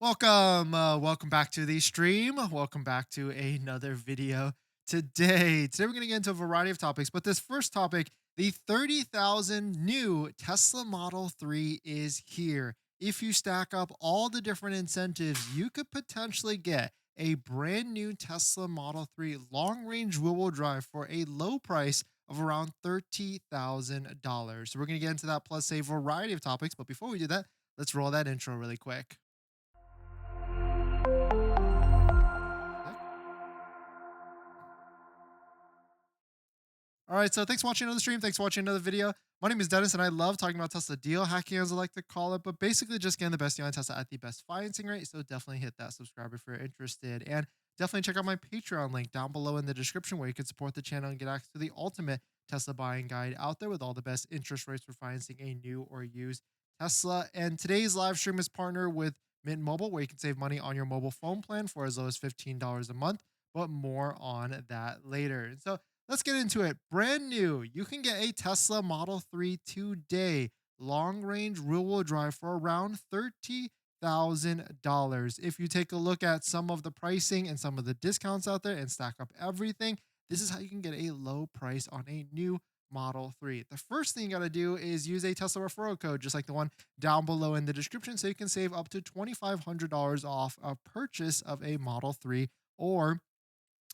Welcome back to the stream. Welcome back to another video Today we're going to get into a variety of topics, but this first topic, the 30,000 new Tesla Model 3 is here. If you stack up all the different incentives, you could potentially get a brand new Tesla Model 3 long-range rear-wheel drive for a low price of around $30,000. So we're going to get into that plus a variety of topics, but before we do that, let's roll that intro really quick. All right, so thanks for watching another stream. Thanks for watching another video. My name is Dennis, and I love talking about Tesla deal hacking, as I like to call it, but basically just getting the best deal on Tesla at the best financing rate. So definitely hit that subscribe if you're interested. And definitely check out my Patreon link down below in the description where you can support the channel and get access to the ultimate Tesla buying guide out there with all the best interest rates for financing a new or used Tesla. And today's live stream is partnered with Mint Mobile, where you can save money on your mobile phone plan for as low as $15 a month, but more on that later. And so let's get into it. Brand new, you can get a Tesla Model 3 today, long-range rear-wheel drive for around $30,000. If you take a look at some of the pricing and some of the discounts out there and stack up everything, this is how you can get a low price on a new Model 3. The first thing you got to do is use a Tesla referral code, just like the one down below in the description, so you can save up to $2,500 off a purchase of a Model 3, or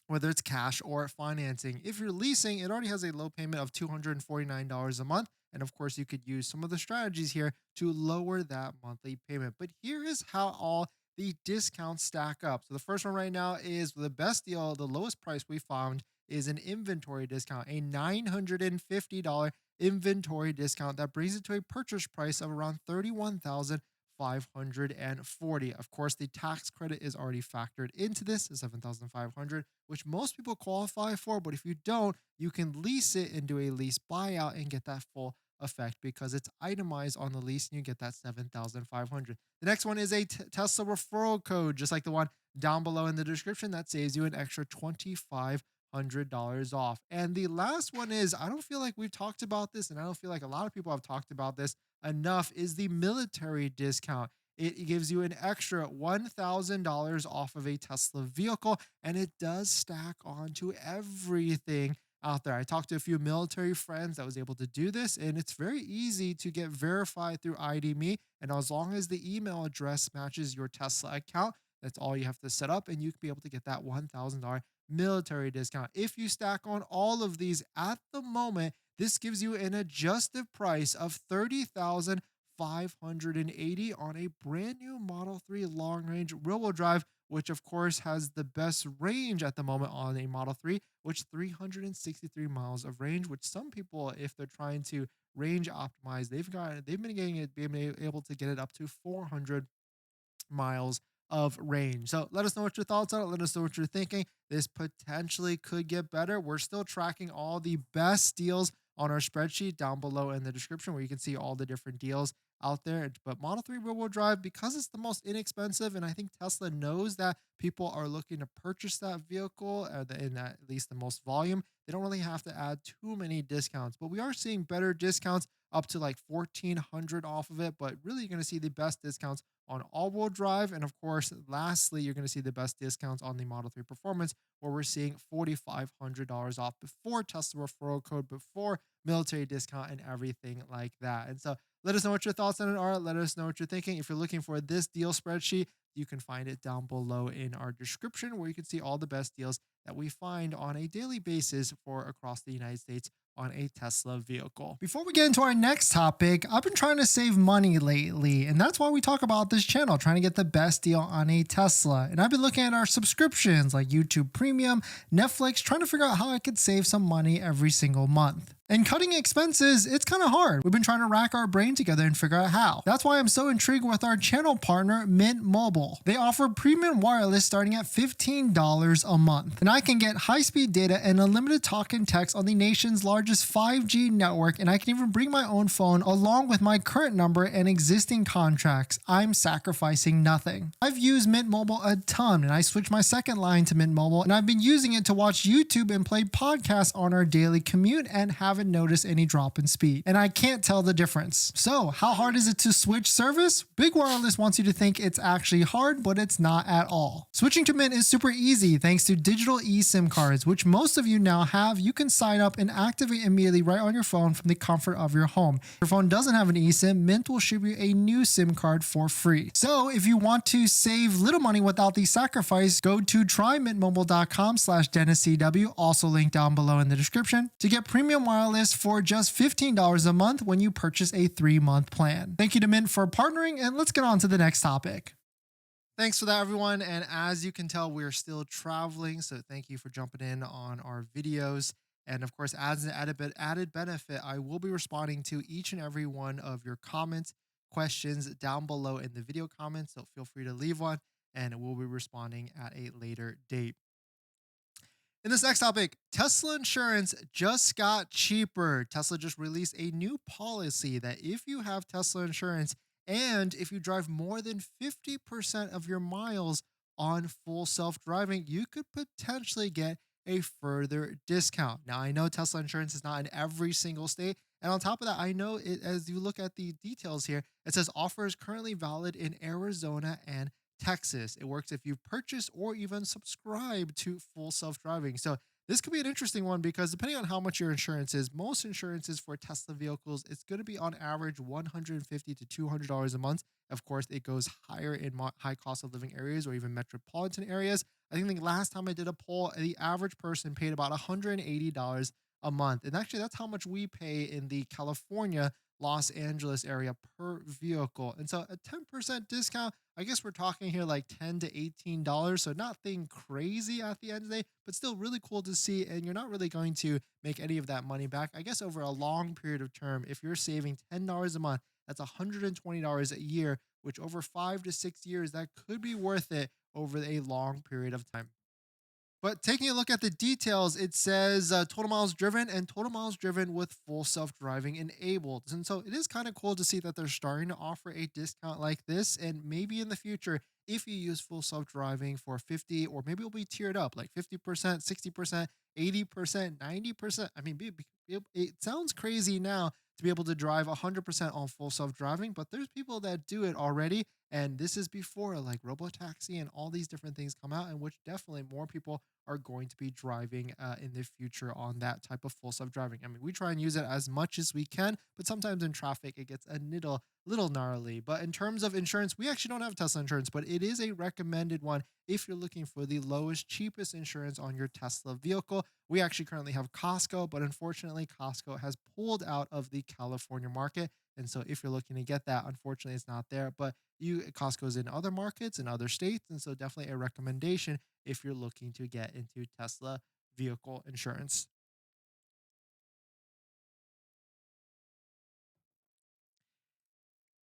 whether it's cash or financing. If you're leasing, it already has a low payment of $249 a month. And of course, you could use some of the strategies here to lower that monthly payment. But here is how all the discounts stack up. So the first one right now is the best deal. The lowest price we found is an inventory discount, a $950 inventory discount that brings it to a purchase price of around $31,540. Of course, the tax credit is already factored into this, $7,500, which most people qualify for. But if you don't, you can lease it and do a lease buyout and get that full effect because it's itemized on the lease, and you get that $7,500. The next one is a Tesla referral code, just like the one down below in the description, that saves you an extra $2,500 off. And the last one is, I don't feel like we've talked about this, and I don't feel like a lot of people have talked about this enough, is the military discount. It gives you an extra $1,000 off of a Tesla vehicle, and it does stack onto everything out there. I talked to a few military friends that was able to do this, and it's very easy to get verified through ID.me. And as long as the email address matches your Tesla account, that's all you have to set up, and you can be able to get that $1,000 military discount. If you stack on all of these at the moment, this gives you an adjusted price of $30,580 on a brand new Model 3 long-range rear-wheel drive, which of course has the best range at the moment on a Model 3, which 363 miles of range, which some people, if they're trying to range optimize, they've been able to get it up to 400 miles of range. So let us know what your thoughts are. Let us know what you're thinking. This potentially could get better. We're still tracking all the best deals on our spreadsheet down below in the description, where you can see all the different deals out there. But Model 3 rear-wheel drive, because it's the most inexpensive, and I think Tesla knows that people are looking to purchase that vehicle in at least the most volume, they don't really have to add too many discounts. But we are seeing better discounts up to like $1,400 off of it. But really, you're going to see the best discounts on all-wheel drive. And of course, lastly, you're going to see the best discounts on the Model 3 Performance, where we're seeing $4,500 off before Tesla referral code, before military discount, and everything like that. And so let us know what your thoughts on it are. Let us know what you're thinking. If you're looking for this deal spreadsheet, you can find it down below in our description, where you can see all the best deals that we find on a daily basis for across the United States on a Tesla vehicle. Before we get into our next topic, I've been trying to save money lately, and that's why we talk about this channel, trying to get the best deal on a Tesla. And I've been looking at our subscriptions like YouTube Premium, Netflix, trying to figure out how I could save some money every single month. And cutting expenses, it's kind of hard. We've been trying to rack our brain together and figure out how. That's why I'm so intrigued with our channel partner, Mint Mobile. They offer premium wireless starting at $15 a month. And I can get high-speed data and unlimited talk and text on the nation's largest 5G network, and I can even bring my own phone along with my current number and existing contracts. I'm sacrificing nothing. I've used Mint Mobile a ton, and I switched my second line to Mint Mobile, and I've been using it to watch YouTube and play podcasts on our daily commute and have haven't noticed any drop in speed, and I can't tell the difference. So how hard is it to switch service? Big Wireless wants you to think it's actually hard, but it's not at all. Switching to Mint is super easy thanks to digital eSIM cards, which most of you now have. You can sign up and activate immediately right on your phone from the comfort of your home. If your phone doesn't have an eSIM, Mint will ship you a new SIM card for free. So if you want to save little money without the sacrifice, go to trymintmobile.com/DennisCW, also linked down below in the description, to get premium wireless for just $15 a month when you purchase a 3-month plan. Thank you to Mint for partnering, and let's get on to the next topic. Thanks for that, everyone. And as you can tell, we're still traveling, so thank you for jumping in on our videos. And of course, as an added benefit, I will be responding to each and every one of your comments, questions down below in the video comments. So feel free to leave one, and we'll be responding at a later date. In this next topic, Tesla insurance just got cheaper. Tesla just released a new policy that if you have Tesla insurance and if you drive more than 50% of your miles on full self-driving, you could potentially get a further discount. Now, I know Tesla insurance is not in every single state. And on top of that, I know it, as you look at the details here, it says offer is currently valid in Arizona and Texas. It works if you purchase or even subscribe to full self-driving. So this could be an interesting one because depending on how much your insurance is, most insurances for Tesla vehicles, it's going to be on average $150 to $200 a month. Of course, it goes higher in high cost of living areas or even metropolitan areas. I think the last time I did a poll, the average person paid about $180 a month. And actually, that's how much we pay in the California, Los Angeles area per vehicle. And so a 10% discount, I guess we're talking here like $10 to $18. So nothing crazy at the end of the day, but still really cool to see. And you're not really going to make any of that money back. I guess over a long period of term, if you're saving $10 a month, that's $120 a year, which over 5 to 6 years, that could be worth it over a long period of time. But taking a look at the details, it says total miles driven and total miles driven with full self-driving enabled. And so it is kind of cool to see that they're starting to offer a discount like this. And maybe in the future, if you use full self-driving for 50, or maybe it'll be tiered up like 50%, 60%, 80%, 90%. I mean, it sounds crazy now to be able to drive 100% on full self-driving, but there's people that do it already. And this is before like robotaxi and all these different things come out, in which definitely more people are going to be driving in the future on that type of full self-driving. I mean, we try and use it as much as we can, but sometimes in traffic, it gets a little gnarly. But in terms of insurance, we actually don't have Tesla insurance, but it is a recommended one if you're looking for the lowest, cheapest insurance on your Tesla vehicle. We actually currently have Costco, but unfortunately, Costco has pulled out of the California market. And so if you're looking to get that, unfortunately, it's not there. But Costco's in other markets and other states. And so definitely a recommendation if you're looking to get into Tesla vehicle insurance.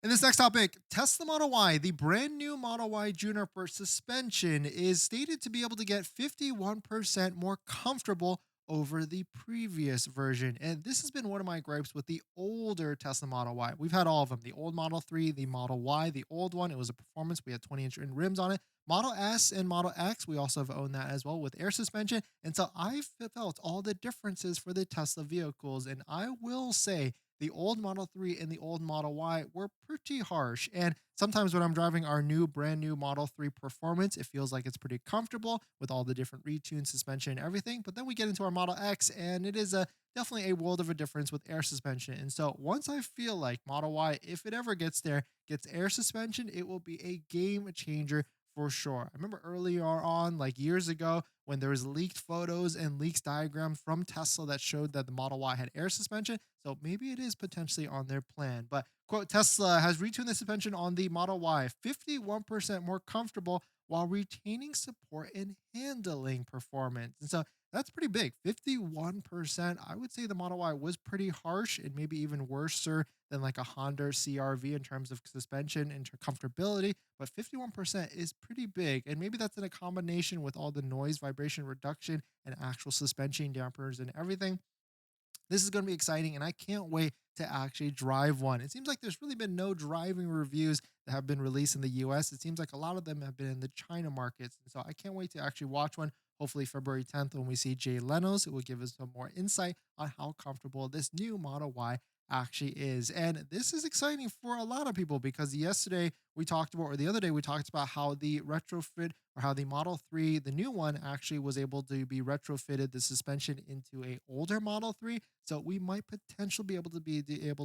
In this next topic, Tesla Model Y, the brand new Model Y Juniper suspension is stated to be able to get 51% more comfortable over the previous version. And this has been one of my gripes with the older Tesla Model Y. We've had all of them, the old Model 3, the Model Y, the old one, it was a performance. We had 20-inch rims on it. Model S and Model X, we also have owned that as well with air suspension. And so I've felt all the differences for the Tesla vehicles. And I will say the old Model 3 and the old Model Y were pretty harsh. And sometimes when I'm driving our brand new Model 3 Performance, it feels like it's pretty comfortable with all the different retuned suspension and everything. But then we get into our Model X, and it is definitely a world of a difference with air suspension. And so once I feel like Model Y, if it ever gets there, gets air suspension, it will be a game changer for sure. I remember earlier on, like years ago, when there was leaked photos and leaks diagrams from Tesla that showed that the Model Y had air suspension. So maybe it is potentially on their plan. But quote, Tesla has retuned the suspension on the Model Y 51% more comfortable while retaining support and handling performance. And so that's pretty big. 51%. I would say the Model Y was pretty harsh and maybe even worse than like a Honda CRV in terms of suspension and comfortability. But 51% is pretty big. And maybe that's in a combination with all the noise, vibration reduction, and actual suspension dampers and everything. This is going to be exciting, and I can't wait to actually drive one. It seems like there's really been no driving reviews that have been released in the US. It seems like a lot of them have been in the China markets. And so I can't wait to actually watch one. Hopefully, February 10th, when we see Jay Leno's, it will give us some more insight on how comfortable this new Model Y actually is. And this is exciting for a lot of people because yesterday we talked about, or the other day we talked about how the retrofit or how the Model 3, the new one, actually was able to be retrofitted the suspension into a older Model 3. So we might potentially be able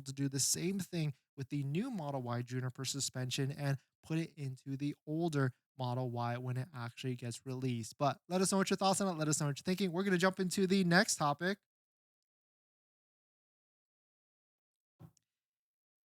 to do the same thing with the new Model Y Juniper suspension and put it into the older Model Y when it actually gets released. But let us know what your thoughts on it. Let us know what you're thinking. We're going to jump into the next topic.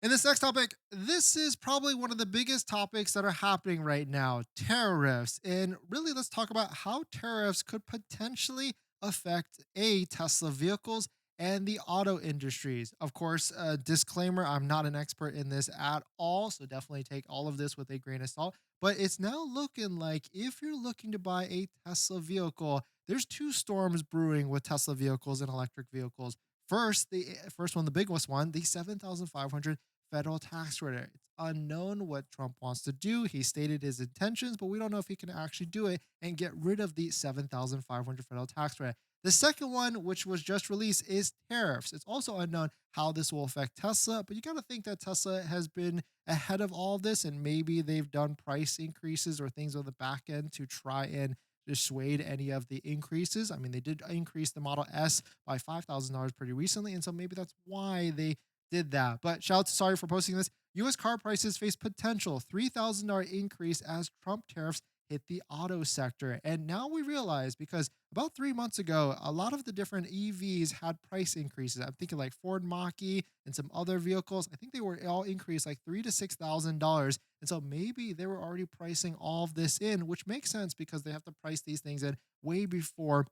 In this next topic, this is probably one of the biggest topics that are happening right now, tariffs. And really, let's talk about how tariffs could potentially affect Tesla vehicles and the auto industries. Of course, disclaimer, I'm not an expert in this at all. So definitely take all of this with a grain of salt. But it's now looking like if you're looking to buy a Tesla vehicle, there's two storms brewing with Tesla vehicles and electric vehicles. First, the first one, the biggest one, the 7,500 federal tax credit. It's unknown what Trump wants to do. He stated his intentions, but we don't know if he can actually do it and get rid of the 7,500 federal tax credit. The second one, which was just released, is tariffs. It's also unknown how this will affect Tesla, but you got to think that Tesla has been ahead of all of this, and maybe they've done price increases or things on the back end to try and dissuade any of the increases. I mean, they did increase the Model S by $5,000 pretty recently, and so maybe that's why they did that. But shout out to sorry for posting this. US car prices face potential $3,000 increase as Trump tariffs hit the auto sector. And now we realize because about 3 months ago, a lot of the different EVs had price increases. I'm thinking like Ford Mach-E and some other vehicles. I think they were all increased like $3,000 to $6,000. And so maybe they were already pricing all of this in, which makes sense because they have to price these things in way before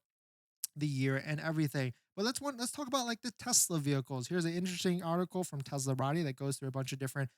the year and everything. But let's talk about like the Tesla vehicles. Here's an interesting article from Teslarati that goes through a bunch of different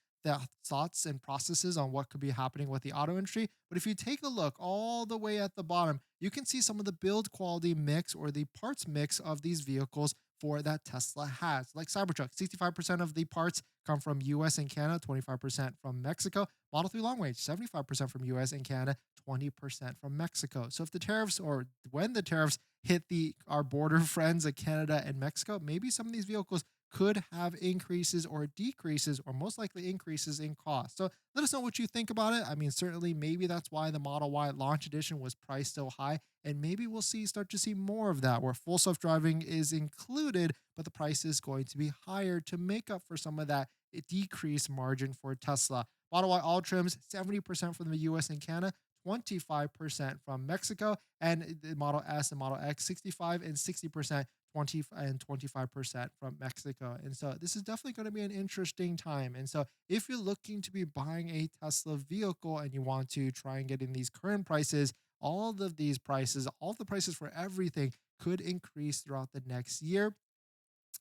thoughts and processes on what could be happening with the auto industry. But if you take a look all the way at the bottom, you can see some of the build quality mix or the parts mix of these vehicles for that Tesla has. Like Cybertruck, 65% of the parts come from US and Canada, 25% from Mexico. Model 3 long range, 75% from US and Canada, 20% from Mexico. So if the tariffs or when the tariffs hit the our border friends of Canada and Mexico, maybe some of these vehicles could have increases or decreases or most likely increases in cost. So let us know what you think about it. I mean, certainly maybe that's why the Model Y launch edition was priced so high. And maybe we'll start to see more of that where full self-driving is included, but the price is going to be higher to make up for some of that decreased margin for Tesla. Model Y all trims, 70% from the US and Canada, 25% from Mexico, and the Model S and Model X 65 and 60%, 20 and 25% from Mexico. And so this is definitely going to be an interesting time. And so if you're looking to be buying a Tesla vehicle and you want to try and get in these current prices, all of these prices, all the prices for everything could increase throughout the next year,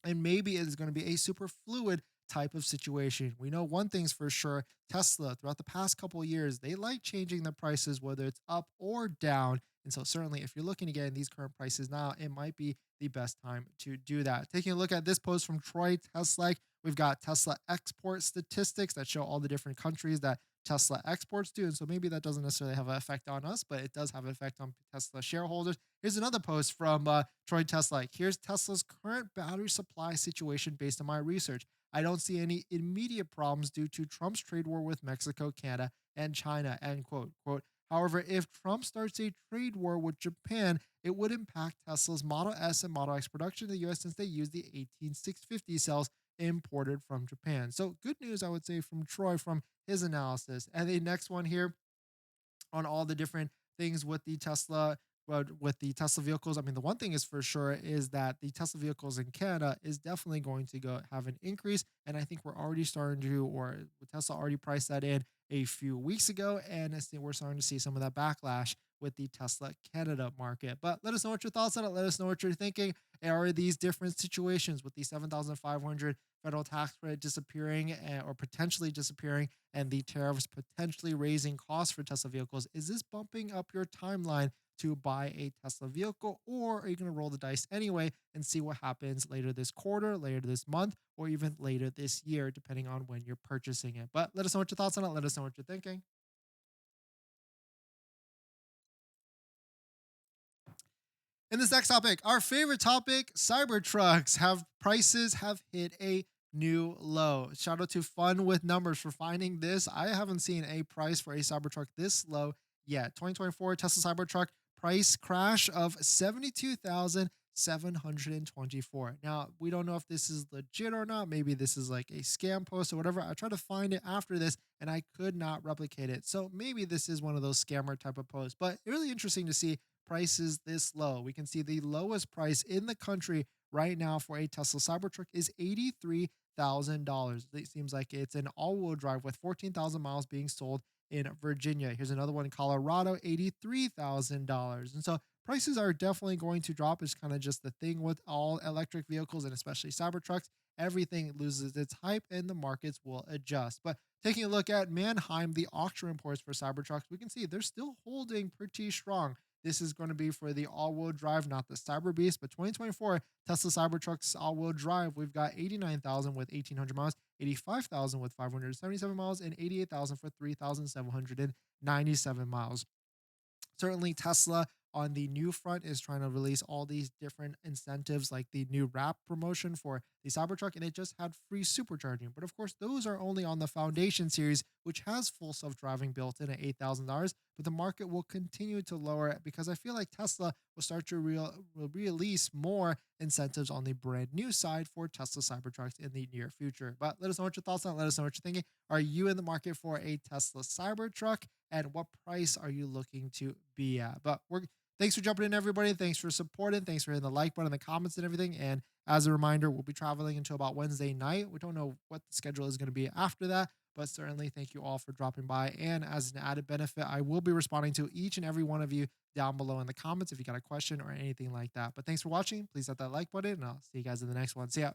and maybe it is going to be a super fluid type of situation. We know one thing's for sure, Tesla throughout the past couple of years, they like changing the prices whether it's up or down. And so certainly if you're looking to get in these current prices now, it might be the best time to do that. Taking a look at this post from Troy Tesla, we've got Tesla export statistics that show all the different countries that Tesla exports to. And so maybe that doesn't necessarily have an effect on us, but it does have an effect on Tesla shareholders. Here's another post from Troy Tesla. Here's Tesla's current battery supply situation based on my research. I don't see any immediate problems due to Trump's trade war with Mexico, Canada, and China, end quote. Quote, however, if Trump starts a trade war with Japan, it would impact Tesla's Model S and Model X production in the US since they use the 18650 cells imported from Japan. So good news, I would say, from Troy from his analysis. And the next one here on all the different things with the Tesla, with the Tesla vehicles. I mean, the one thing is for sure is that the Tesla vehicles in Canada is definitely going to go have an increase. And I think we're already starting to, or Tesla already priced that in a few weeks ago. And we're starting to see some of that backlash with the Tesla Canada market. But let us know what your thoughts on it. Let us know what you're thinking. Are these different situations with the 7,500 federal tax credit disappearing or potentially disappearing and the tariffs potentially raising costs for Tesla vehicles? Is this bumping up your timeline to buy a Tesla vehicle, or are you going to roll the dice anyway and see what happens later this quarter, later this month, or even later this year, depending on when you're purchasing it? But let us know what your thoughts on it. Let us know what you're thinking. In this next topic, our favorite topic, Cybertrucks have prices have hit a new low. Shout out to Fun with Numbers for finding this. I haven't seen a price for a Cybertruck this low yet. 2024 Tesla Cybertruck price crash of 72,724. Now, we don't know if this is legit or not. Maybe this is like a scam post or whatever. I tried to find it after this and I could not replicate it. So maybe this is one of those scammer type of posts, but really interesting to see prices this low. We can see the lowest price in the country right now for a Tesla Cybertruck is $83,000. It seems like it's an all-wheel drive with 14,000 miles being sold in Virginia. Here's another one in Colorado, $83,000. And so prices are definitely going to drop. It's kind of just the thing with all electric vehicles and especially Cybertrucks. Everything loses its hype and the markets will adjust. But taking a look at Manheim, the auction reports for Cybertrucks, we can see they're still holding pretty strong. This is going to be for the all-wheel drive, not the Cyber Beast, but 2024 Tesla Cybertruck's all-wheel drive. We've got 89,000 with 1,800 miles, 85,000 with 577 miles, and 88,000 for 3,797 miles. Certainly, Tesla on the new front is trying to release all these different incentives, like the new wrap promotion for the Cybertruck, and it just had free supercharging. But of course, those are only on the Foundation series, which has full self-driving built in at $8,000. But the market will continue to lower it because I feel like Tesla will start to release more incentives on the brand new side for Tesla Cybertrucks in the near future. But let us know what your thoughts on it. Let us know what you're thinking. Are you in the market for a Tesla Cybertruck? And what price are you looking to be at? But thanks for jumping in, everybody. Thanks for supporting. Thanks for hitting the like button, the comments, and everything. And as a reminder, we'll be traveling until about Wednesday night. We don't know what the schedule is going to be after that, but certainly thank you all for dropping by. And as an added benefit, I will be responding to each and every one of you down below in the comments if you got a question or anything like that. But thanks for watching. Please hit that like button, and I'll see you guys in the next one. See ya.